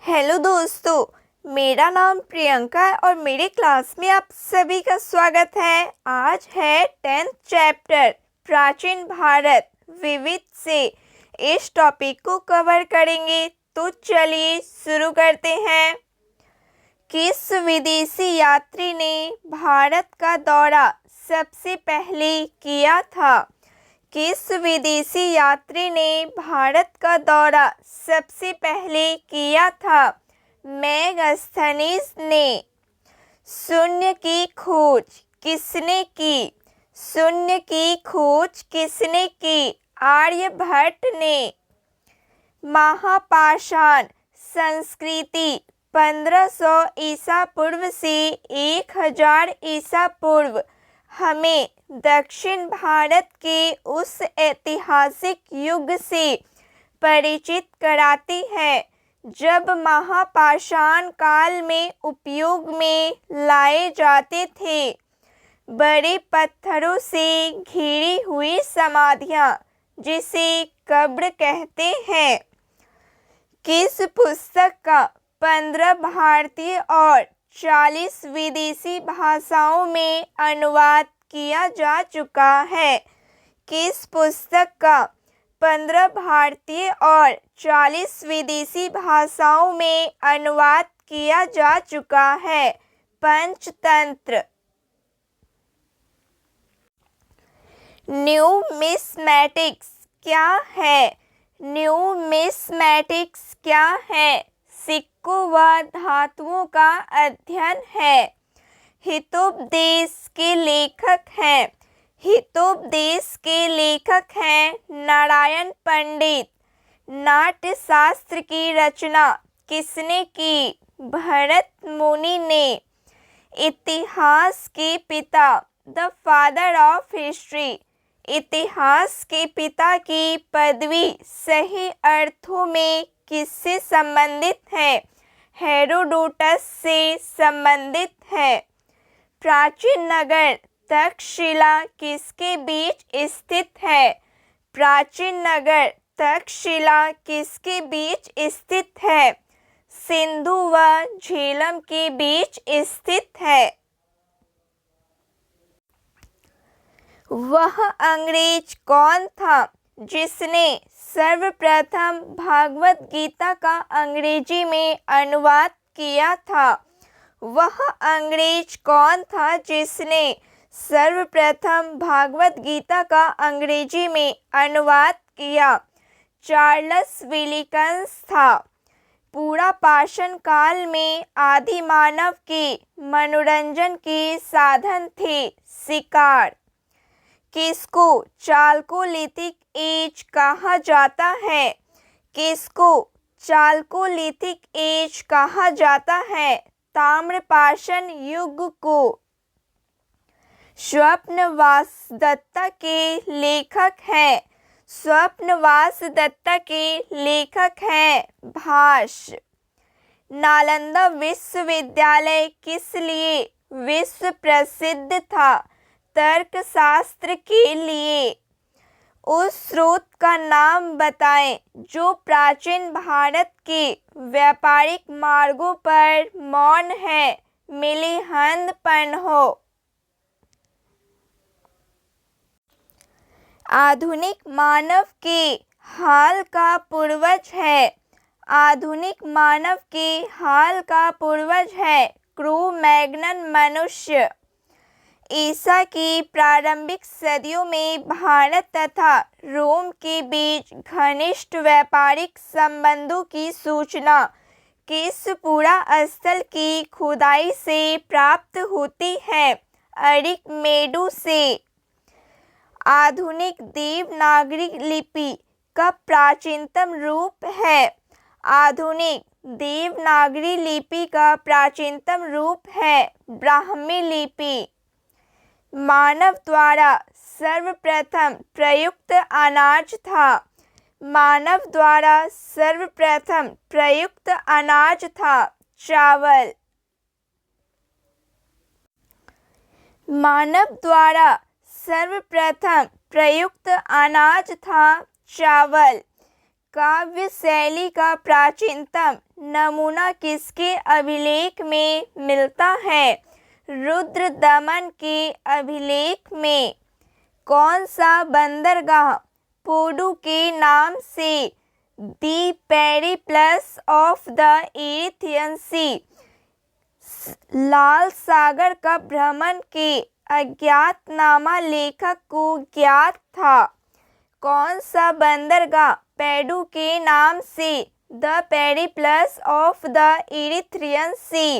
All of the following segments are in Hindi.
हेलो दोस्तों, मेरा नाम प्रियंका है और मेरे क्लास में आप सभी का स्वागत है। आज है 10th चैप्टर प्राचीन भारत विविध से। इस टॉपिक को कवर करेंगे, तो चलिए शुरू करते हैं। किस विदेशी यात्री ने भारत का दौरा सबसे पहले किया था? किस विदेशी यात्री ने भारत का दौरा सबसे पहले किया था? मेगास्थनीज ने। शून्य की खोज किसने की? शून्य की खोज किसने की? आर्यभट्ट ने। महापाषाण संस्कृति 1500 ईसा पूर्व से 1000 ईसा पूर्व हमें दक्षिण भारत के उस ऐतिहासिक युग से परिचित कराती है जब महापाषाण काल में उपयोग में लाए जाते थे बड़े पत्थरों से घिरी हुई समाधियां, जिसे कब्र कहते हैं। किस पुस्तक का 15 भारतीय और 40 विदेशी भाषाओं में अनुवाद किया जा चुका है? किस पुस्तक का 15 भारतीय और 40 विदेशी भाषाओं में अनुवाद किया जा चुका है? पंचतंत्र। न्यूमिस्मैटिक्स क्या है? न्यूमिस्मैटिक्स क्या है? सिक्कों व धातुओं का अध्ययन है। हितोपदेश के लेखक हैं। हितोपदेश के लेखक हैं नारायण पंडित। नाट्यशास्त्र की रचना किसने की? भरत मुनि ने। इतिहास के पिता, द फादर ऑफ हिस्ट्री। इतिहास के पिता की पदवी सही अर्थों में किससे संबंधित है? हेरोडोटस से संबंधित है। प्राचीन नगर तक्षशिला किसके बीच स्थित है? प्राचीन नगर तक्षशिला किसके बीच स्थित है? सिंधु व झेलम के बीच स्थित है। वह अंग्रेज कौन था जिसने सर्वप्रथम भागवत गीता का अंग्रेजी में अनुवाद किया था? वह अंग्रेज कौन था जिसने सर्वप्रथम भागवत गीता का अंग्रेजी में अनुवाद किया? चार्ल्स विलियम्स था। पूरा पाषाण काल में आदि मानव के मनोरंजन के साधन थे शिकार। किसको चालकोलिथिक एज कहा जाता है? किसको चालकोलिथिक एज कहा जाता है? ताम्रपाषाण युग को। स्वप्नवास दत्ता के लेखक हैं। स्वप्नवास दत्ता के लेखक हैं भाष्य। नालंदा विश्वविद्यालय किस लिए विश्व प्रसिद्ध था? तर्कशास्त्र के लिए। उस स्रोत का नाम बताएं जो प्राचीन भारत के व्यापारिक मार्गों पर मौन है। मिलिंद पन्हो। आधुनिक मानव के हाल का पूर्वज है। आधुनिक मानव के हाल का पूर्वज है क्रो-मैग्नन मनुष्य। ईसा की प्रारंभिक सदियों में भारत तथा रोम के बीच घनिष्ठ व्यापारिक संबंधों की सूचना किस पुरा स्थल की खुदाई से प्राप्त होती है? अरिकमेडु से। आधुनिक देवनागरी लिपि का प्राचीनतम रूप है? आधुनिक देवनागरी लिपि का प्राचीनतम रूप है ब्राह्मी लिपि। मानव द्वारा सर्वप्रथम प्रयुक्त अनाज था। मानव द्वारा सर्वप्रथम प्रयुक्त अनाज था चावल। मानव द्वारा सर्वप्रथम प्रयुक्त अनाज था चावल। काव्य शैली का प्राचीनतम नमूना किसके अभिलेख में मिलता है? रुद्रदमन के अभिलेख में। कौन सा बंदरगाह पोडू के नाम से दी Periplus of the Erythraean Sea, लाल सागर का भ्रमण के अज्ञातनामा लेखक को ज्ञात था? कौन सा बंदरगाह पेडू के नाम से the Periplus of the Erythraean Sea,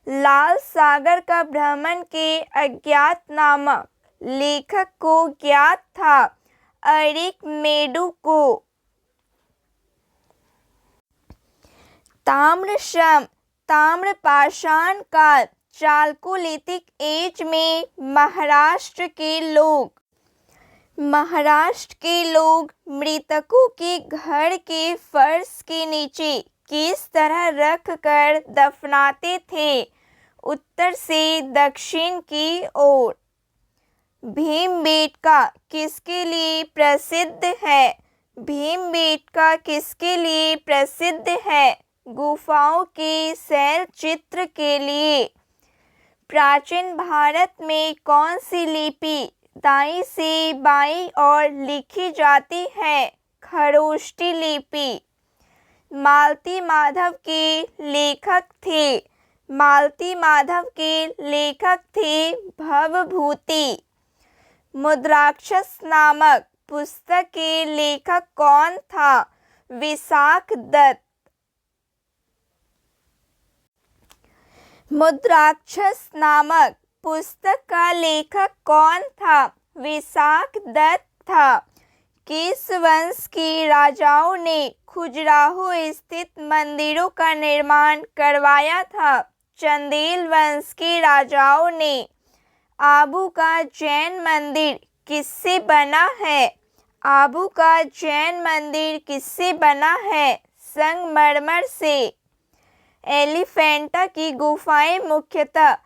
लाल सागर का भ्रमण के अज्ञातनामा लेखक को ज्ञात था? अरिकमेडु को। ताम्रश्रम ताम्रपाषाण काल चालकोलिथिक एज में महाराष्ट्र के लोग मृतकों के घर के फर्श के नीचे किस तरह रख कर दफनाते थे? उत्तर से दक्षिण की ओर। भीमबेटका किसके लिए प्रसिद्ध है? भीमबेटका किसके लिए प्रसिद्ध है? गुफाओं के शैल चित्र के लिए। प्राचीन भारत में कौन सी लिपि दाईं से बाईं ओर लिखी जाती है? खरोष्टी लिपि। मालती माधव के लेखक थे? मालती माधव के लेखक थे भवभूति। मुद्राक्षस नामक पुस्तक के लेखक कौन था? विशाख दत्त। मुद्राक्षस नामक पुस्तक का लेखक कौन था? विशाख दत्त था। किस वंश के राजाओं ने खजुराहो स्थित मंदिरों का निर्माण करवाया था? चंदेल वंश के राजाओं ने। आबू का जैन मंदिर किससे बना है? आबू का जैन मंदिर किससे बना है? संगमरमर से। एलिफेंटा की गुफाएं मुख्यतः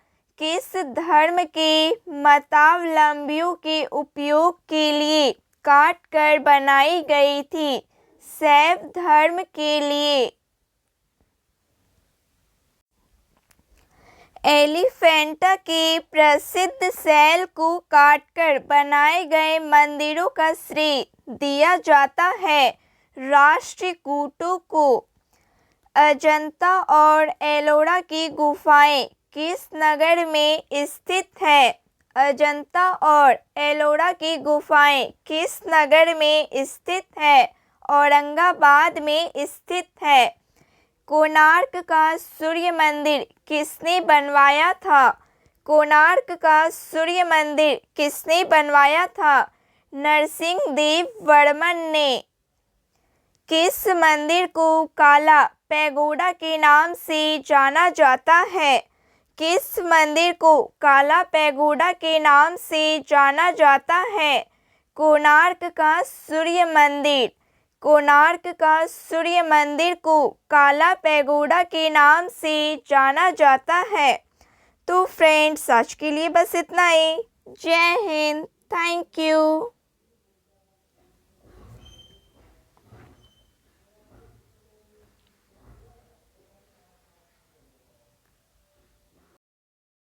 किस धर्म के मतावलंबियों के उपयोग के लिए काट कर बनाई गई थी? शैव धर्म के लिए। एलिफेंटा के प्रसिद्ध शैल को काटकर बनाए गए मंदिरों का श्रेय दिया जाता है राष्ट्रकूटों को। अजंता और एलोरा की गुफाएं किस नगर में स्थित है? अजंता और एलोरा की गुफाएं किस नगर में स्थित है? औरंगाबाद में स्थित है। कोणार्क का सूर्य मंदिर किसने बनवाया था? कोणार्क का सूर्य मंदिर किसने बनवाया था? नरसिंहदेव वर्मन ने। किस मंदिर को काला पैगोडा के नाम से जाना जाता है? किस मंदिर को काला पैगोडा के नाम से जाना जाता है? कोणार्क का सूर्य मंदिर। कोणार्क का सूर्य मंदिर को काला पैगोडा के नाम से जाना जाता है। तो फ्रेंड्स, आज के लिए बस इतना ही। जय हिंद। Thank you.